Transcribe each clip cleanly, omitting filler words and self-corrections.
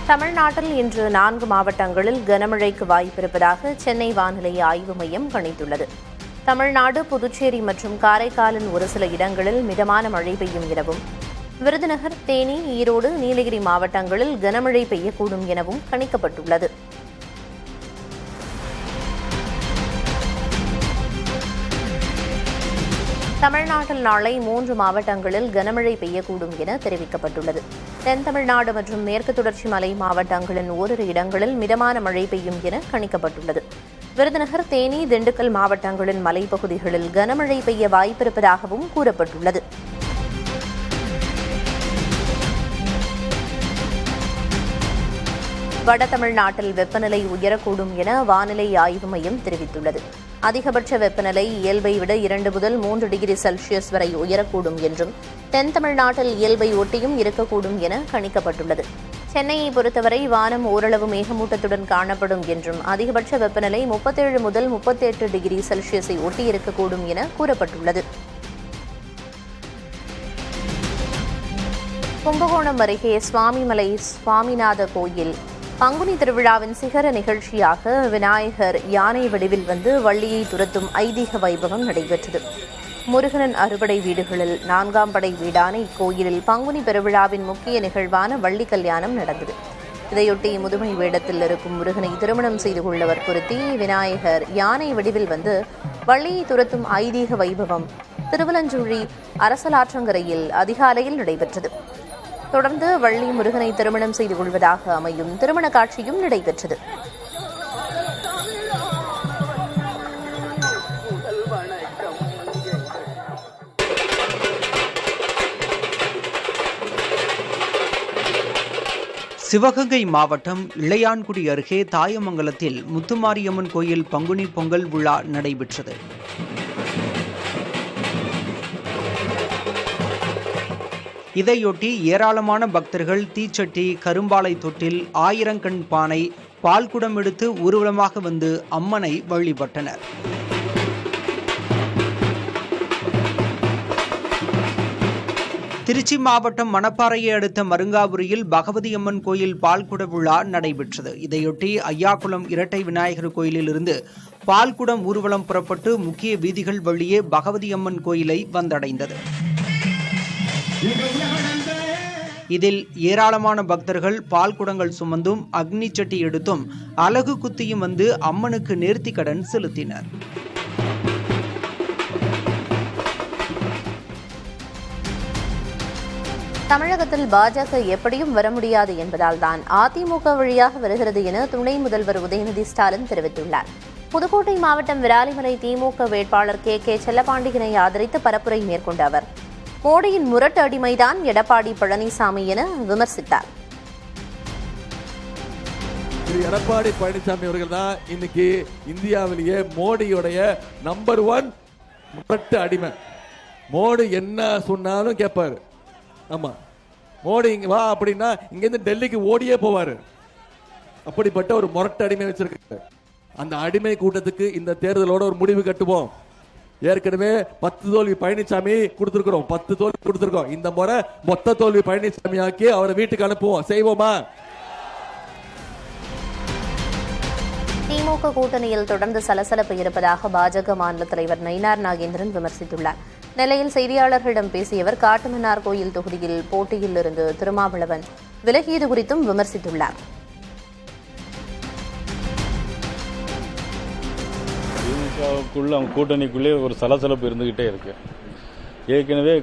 தமிழ்நாட்டில் இன்று 4 மாவட்டங்களில் கனமழைக்கு வாய்ப்பிருப்பதாக சென்னை வானிலை ஆய்வு மையம் கணித்துள்ளது. தமிழ்நாடு, புதுச்சேரி மற்றும் காரைக்காலின் ஒரு சில இடங்களில் மிதமான மழை பெய்யும் எனவும், விருதுநகர், தேனி, ஈரோடு, நீலகிரி மாவட்டங்களில் கனமழை பெய்யக்கூடும் எனவும் கணிக்கப்பட்டுள்ளது. தமிழ்நாட்டில் நாளை 3 மாவட்டங்களில் கனமழை பெய்யக்கூடும் என தெரிவிக்கப்பட்டுள்ளது. தென் தமிழ்நாடு மற்றும் மேற்கு தொடர்ச்சி மலை மாவட்டங்களின் ஓரிரு இடங்களில் மிதமான மழை பெய்யும் என கணிக்கப்பட்டுள்ளது. விருதுநகர், தேனி, திண்டுக்கல் மாவட்டங்களின் மலைப்பகுதிகளில் கனமழை பெய்ய வாய்ப்பிருப்பதாகவும் கூறப்பட்டுள்ளது. வட தமிழ்நாட்டில் வெப்பநிலை உயரக்கூடும் என வானிலை ஆய்வு மையம் தெரிவித்துள்ளது. அதிகபட்ச வெப்பநிலை இயல்பை விட 2 முதல் 3 டிகிரி செல்சியஸ் வரை உயரக்கூடும் என்றும், தென் தமிழ்நாட்டில் இயல்பை ஒட்டியும் இருக்கக்கூடும் என கணிக்கப்பட்டுள்ளது. சென்னையை பொறுத்தவரை வானம் ஓரளவு மேகமூட்டத்துடன் காணப்படும் என்றும், அதிகபட்ச வெப்பநிலை 37 முதல் 38 டிகிரி செல்சியஸை ஒட்டியிருக்கக்கூடும் என கூறப்பட்டுள்ளது. கும்பகோணம் அருகே சுவாமிமலை சுவாமிநாத கோயில் பங்குனி திருவிழாவின் சிகர நிகழ்ச்சியாக விநாயகர் யானை வடிவில் வந்து வள்ளியை துரத்தும் ஐதீக வைபவம் நடைபெற்றது. முருகனின் அறுபடை வீடுகளில் 4ஆம் படை வீடான இக்கோயிலில் பங்குனி பெருவிழாவின் முக்கிய நிகழ்வான வள்ளி கல்யாணம் நடந்தது. இதையொட்டி முதுமை வேடத்தில் இருக்கும் முருகனை திருமணம் செய்து கொள்ள வற்புறுத்தி விநாயகர் யானை வடிவில் வந்து வள்ளியை துரத்தும் ஐதீக வைபவம் திருவலஞ்சுழி அரசலாற்றங்கரையில் அதிகாலையில் நடைபெற்றது. தொடர்ந்து வள்ளி முருகனை திருமணம் செய்து கொள்வதாக அமையும் திருமண காட்சியும் நடைபெற்றது. சிவகங்கை மாவட்டம் இளையான்குடி அருகே தாயமங்கலத்தில் முத்துமாரியம்மன் கோயில் பங்குனி பொங்கல் விழா நடைபெற்றது. இதையொட்டி ஏராளமான பக்தர்கள் தீச்சட்டி, கரும்பாலை தொட்டில், 1000 கண் பானை, பால்குடம் எடுத்து ஊர்வலமாக வந்து அம்மனை வழிபட்டனர். திருச்சி மாவட்டம் மணப்பாறையை அடுத்த மருங்காபுரியில் பகவதி அம்மன் கோயில் பால்குட விழா நடைபெற்றது. இதையொட்டி ஐயாக்குளம் இரட்டை விநாயகர் கோயிலில் இருந்து பால்குடம் ஊர்வலம் புறப்பட்டு முக்கிய வீதிகள் வழியே பகவதி அம்மன் கோயிலை வந்தடைந்தது. இதில் ஏராளமான பக்தர்கள் பால்குடங்கள் சுமந்தும், அக்னி சட்டி எடுத்தும், அலகு குத்தியும் வந்து அம்மனுக்கு நேர்த்தி கடன் செலுத்தினர். தமிழகத்தில் பாஜக எப்படியும் வர முடியாது என்பதால் தான் அதிமுக வழியாக வருகிறது என துணை முதல்வர் உதயநிதி ஸ்டாலின் தெரிவித்துள்ளார். புதுக்கோட்டை மாவட்டம் விராலிமலை திமுக வேட்பாளர் கே செல்லப்பாண்டியனை ஆதரித்து பரப்புரை மேற்கொண்ட அவர், மோடியின் முரட்டு அடிமைதான் எடப்பாடி பழனிசாமி என விமர்சித்தார். எடப்பாடி பழனிசாமி அவர்கள் தான் இன்னைக்கு இந்தியாவிலேயே மோடியுடைய நம்பர் 1 முரட்டு அடிமை. மோடி என்ன சொன்னாலும் கேட்பாரு. ஆமா, மோடி இங்க வா அப்படின்னா இங்கிருந்து டெல்லிக்கு ஓடியே போவாரு. அப்படிப்பட்ட ஒரு முரட்டு அடிமை வச்சிருக்காரு. அந்த அடிமை கூட்டத்துக்கு இந்த தேர்தலோட ஒரு முடிவு கட்டுவோம். ஏற்கனவே 10 தோல்வி பழனிசாமி கொடுத்திருக்கிறோம், 10 தோல்வி கொடுத்திருக்கோம். இந்த முறை மொத்த தோல்வி பழனிசாமி ஆக்கி அவரை வீட்டுக்கு அனுப்புவோம். செய்வோமா? திமுக கூட்டணியில் தொடர்ந்து சலசலப்பு இருப்பதாக பாஜக மாநில தலைவர் நயினார் நாகேந்திரன் விமர்சித்துள்ளார். நெல்லையில் செய்தியாளர்களிடம் பேசியவர், காட்டுமன்னார் கோயில் தொகுதியில் போட்டியில் இருந்து திருமாவளவன் விலகியது குறித்தும் விமர்சித்துள்ளார். திமுகவுக்குள்ள அவங்க கூட்டணிக்குள்ளே ஒரு சலசலப்பு இருந்துகிட்டே இருக்கு. ஏற்கனவே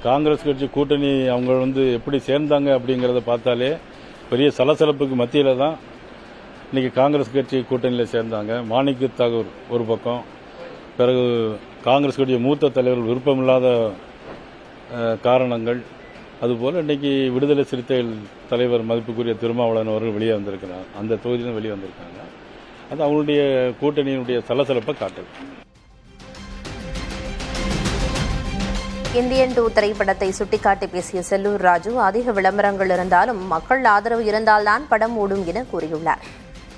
காங்கிரஸ் கட்சி கூட்டணி அவங்க எப்படி சேர்ந்தாங்க அப்படிங்கிறத பார்த்தாலே பெரிய சலசலப்புக்கு மத்தியில் தான் இன்னைக்கு காங்கிரஸ் கட்சி கூட்டணியில் சேர்ந்தாங்க. மாணிக்க தாகூர் ஒரு பக்கம், பிறகு காங்கிரஸ் கட்சிய மூத்த தலைவர்கள் விருப்பமில்லாத காரணங்கள், அதுபோல் இன்னைக்கு விடுதலை சிறுத்தைகள் தலைவர் மதிப்புக்குரிய திருமாவளவன் அவர்கள் வெளியே வந்திருக்கிறார். அந்த தொகுதியிலும் வெளியே வந்திருக்காங்க. அது அவங்களுடைய கூட்டணியினுடைய சலசலப்பை காட்டுது. இந்தியன் 2 திரைப்படத்தை சுட்டிக்காட்டி பேசிய செல்லூர் ராஜு, அதிக விளம்பரங்கள் இருந்தாலும் மக்கள் ஆதரவு இருந்தால்தான் படம் ஓடும் என கூறியுள்ளார்.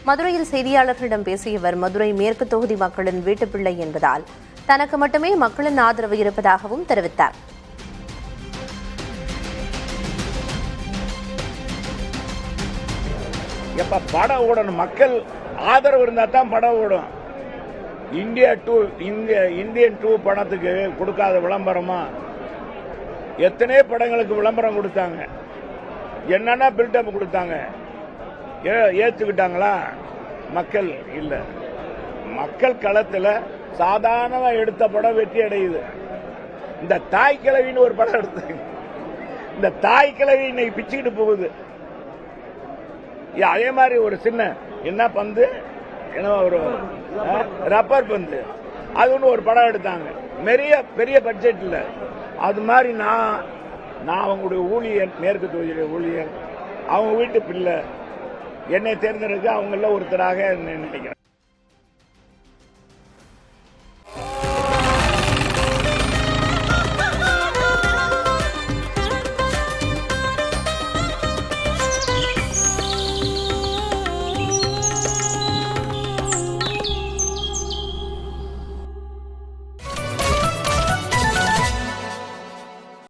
மதுரையில் செய்தியாளர்களிடம் பேசியவர், மதுரை மேற்கு தொகுதி மக்களின் வீட்டுப்பிள்ளை என்பதால் தனக்கு மட்டுமே மக்களின் ஆதரவு இருப்பதாகவும் தெரிவித்தார். எப்ப படம் ஓடணும், மக்கள் ஆதரவு இருந்தா தான் படம் ஓடும். இந்தியன் 2 படத்துக்கு கொடுக்காத விளம்பரமா எத்தனை படங்களுக்கு விளம்பரம் கொடுத்தாங்க, என்னன்னா பில்டப் கொடுத்தாங்க, ஏத்துக்கிட்டாங்களா? மக்கள் இல்ல. மக்கள் களத்துல சாதாரண எடுத்த படம் வெற்றி அடையுது. இந்த தாய் கிழவின்னு ஒரு படம் எடுத்தாங்க, இந்த தாய் கிழவி இன்னைக்கு பிச்சுக்கிட்டு போகுது. அதே மாதிரி ஒரு சின்ன என்ன பந்து, என்ன ஒரு ரப்பர் பந்து, அது ஒன்று ஒரு படம் எடுத்தாங்க, பெரிய பட்ஜெட் இல்ல. அது மாதிரி நான் அவங்களுடைய ஊழியர், மேற்கு தொகுதியுடைய ஊழியர், அவங்க வீட்டு பிள்ளை, என்னை தேர்ந்தெடுக்க அவங்கள ஒருத்தராக நினைக்கிறேன்.